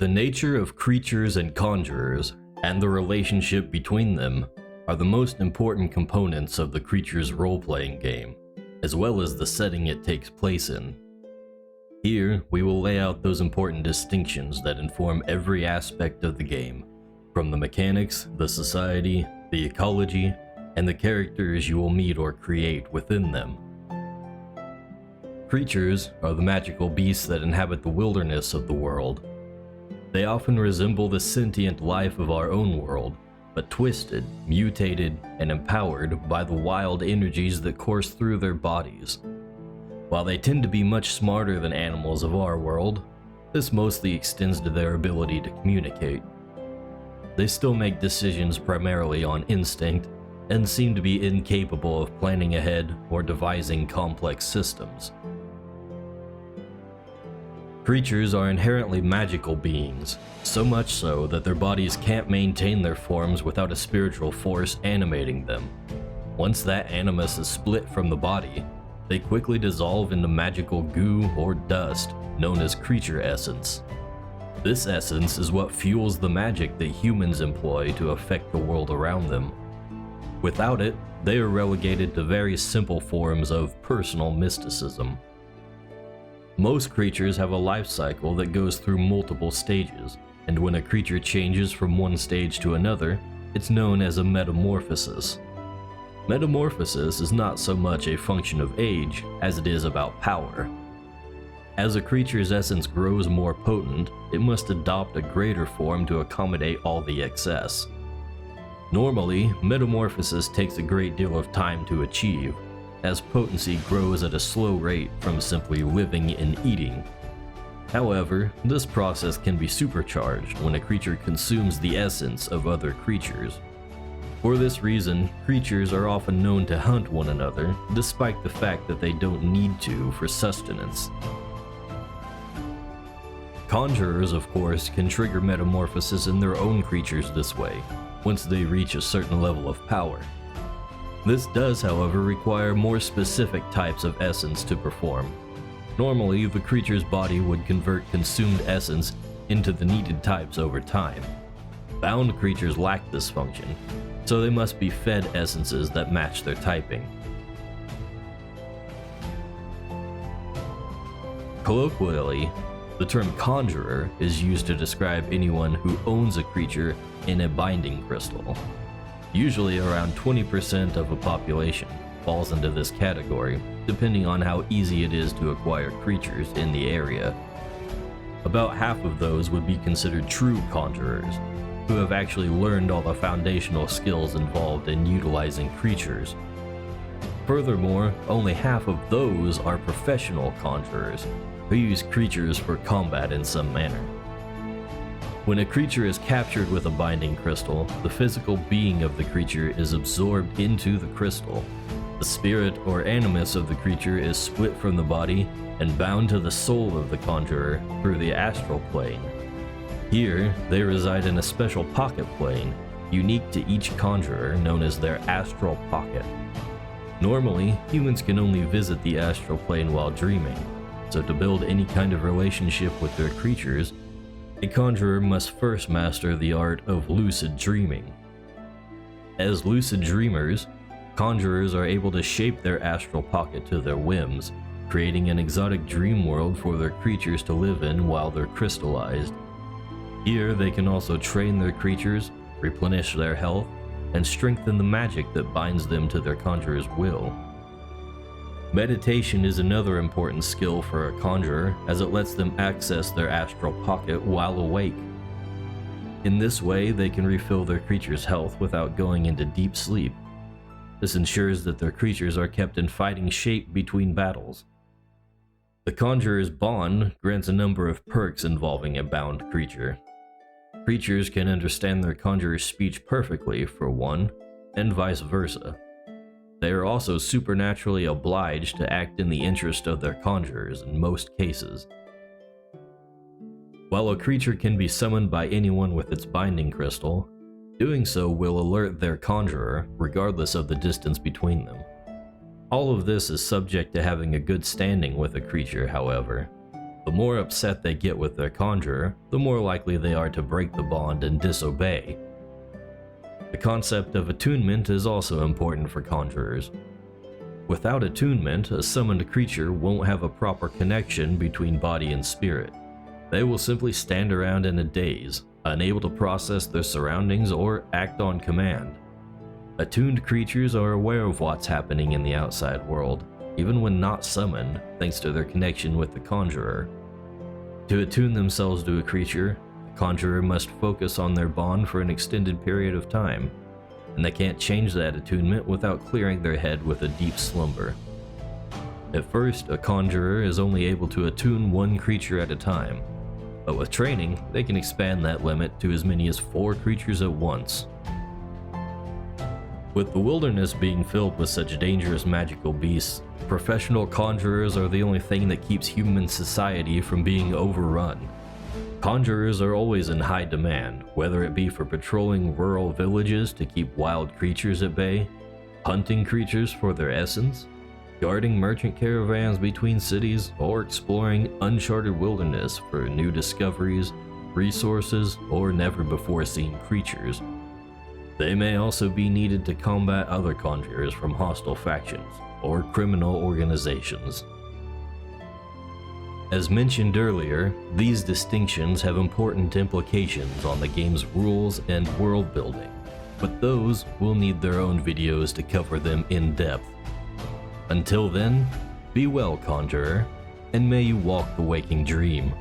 The nature of creatures and conjurers, and the relationship between them, are the most important components of the Crytures role-playing game, as well as the setting it takes place in. Here, we will lay out those important distinctions that inform every aspect of the game, from the mechanics, the society, the ecology, and the characters you will meet or create within them. Creatures are the magical beasts that inhabit the wilderness of the world. They often resemble the sentient life of our own world, but twisted, mutated, and empowered by the wild energies that course through their bodies. While they tend to be much smarter than animals of our world, this mostly extends to their ability to communicate. They still make decisions primarily on instinct, and seem to be incapable of planning ahead or devising complex systems. Creatures are inherently magical beings, so much so that their bodies can't maintain their forms without a spiritual force animating them. Once that animus is split from the body, they quickly dissolve into magical goo or dust, known as creature essence. This essence is what fuels the magic that humans employ to affect the world around them. Without it, they are relegated to very simple forms of personal mysticism. Most creatures have a life cycle that goes through multiple stages, and when a creature changes from one stage to another, it's known as a metamorphosis. Metamorphosis is not so much a function of age as it is about power. As a creature's essence grows more potent, it must adopt a greater form to accommodate all the excess. Normally, metamorphosis takes a great deal of time to achieve, as potency grows at a slow rate from simply living and eating. However, this process can be supercharged when a creature consumes the essence of other creatures. For this reason, creatures are often known to hunt one another, despite the fact that they don't need to for sustenance. Conjurers, of course, can trigger metamorphosis in their own creatures this way, once they reach a certain level of power. This does, however, require more specific types of essence to perform. Normally, the creature's body would convert consumed essence into the needed types over time. Bound creatures lack this function, so they must be fed essences that match their typing. Colloquially, the term conjurer is used to describe anyone who owns a creature in a binding crystal. Usually around 20% of a population falls into this category, depending on how easy it is to acquire creatures in the area. About half of those would be considered true conjurers, who have actually learned all the foundational skills involved in utilizing creatures. Furthermore, only half of those are professional conjurers, who use creatures for combat in some manner. When a creature is captured with a binding crystal, the physical being of the creature is absorbed into the crystal. The spirit or animus of the creature is split from the body and bound to the soul of the conjurer through the astral plane. Here, they reside in a special pocket plane, unique to each conjurer, known as their astral pocket. Normally, humans can only visit the astral plane while dreaming, so to build any kind of relationship with their creatures, a conjurer must first master the art of lucid dreaming. As lucid dreamers, conjurers are able to shape their astral pocket to their whims, creating an exotic dream world for their creatures to live in while they're crystallized. Here, they can also train their creatures, replenish their health, and strengthen the magic that binds them to their conjurer's will. Meditation is another important skill for a conjurer, as it lets them access their astral pocket while awake. In this way, they can refill their creature's health without going into deep sleep. This ensures that their creatures are kept in fighting shape between battles. The conjurer's bond grants a number of perks involving a bound creature. Creatures can understand their conjurer's speech perfectly, for one, and vice versa. They are also supernaturally obliged to act in the interest of their conjurers in most cases. While a creature can be summoned by anyone with its binding crystal, doing so will alert their conjurer regardless of the distance between them. All of this is subject to having a good standing with a creature, however. The more upset they get with their conjurer, the more likely they are to break the bond and disobey. The concept of attunement is also important for conjurers. Without attunement, a summoned creature won't have a proper connection between body and spirit. They will simply stand around in a daze, unable to process their surroundings or act on command. Attuned creatures are aware of what's happening in the outside world, even when not summoned, thanks to their connection with the conjurer. To attune themselves to a creature, the conjurer must focus on their bond for an extended period of time, and they can't change that attunement without clearing their head with a deep slumber. At first, a conjurer is only able to attune one creature at a time, but with training, they can expand that limit to as many as 4 creatures at once. With the wilderness being filled with such dangerous magical beasts, professional conjurers are the only thing that keeps human society from being overrun. Conjurers are always in high demand, whether it be for patrolling rural villages to keep wild creatures at bay, hunting creatures for their essence, guarding merchant caravans between cities, or exploring uncharted wilderness for new discoveries, resources, or never-before-seen creatures. They may also be needed to combat other conjurers from hostile factions or criminal organizations. As mentioned earlier, these distinctions have important implications on the game's rules and world building, but those will need their own videos to cover them in depth. Until then, be well, Conjurer, and may you walk the waking dream.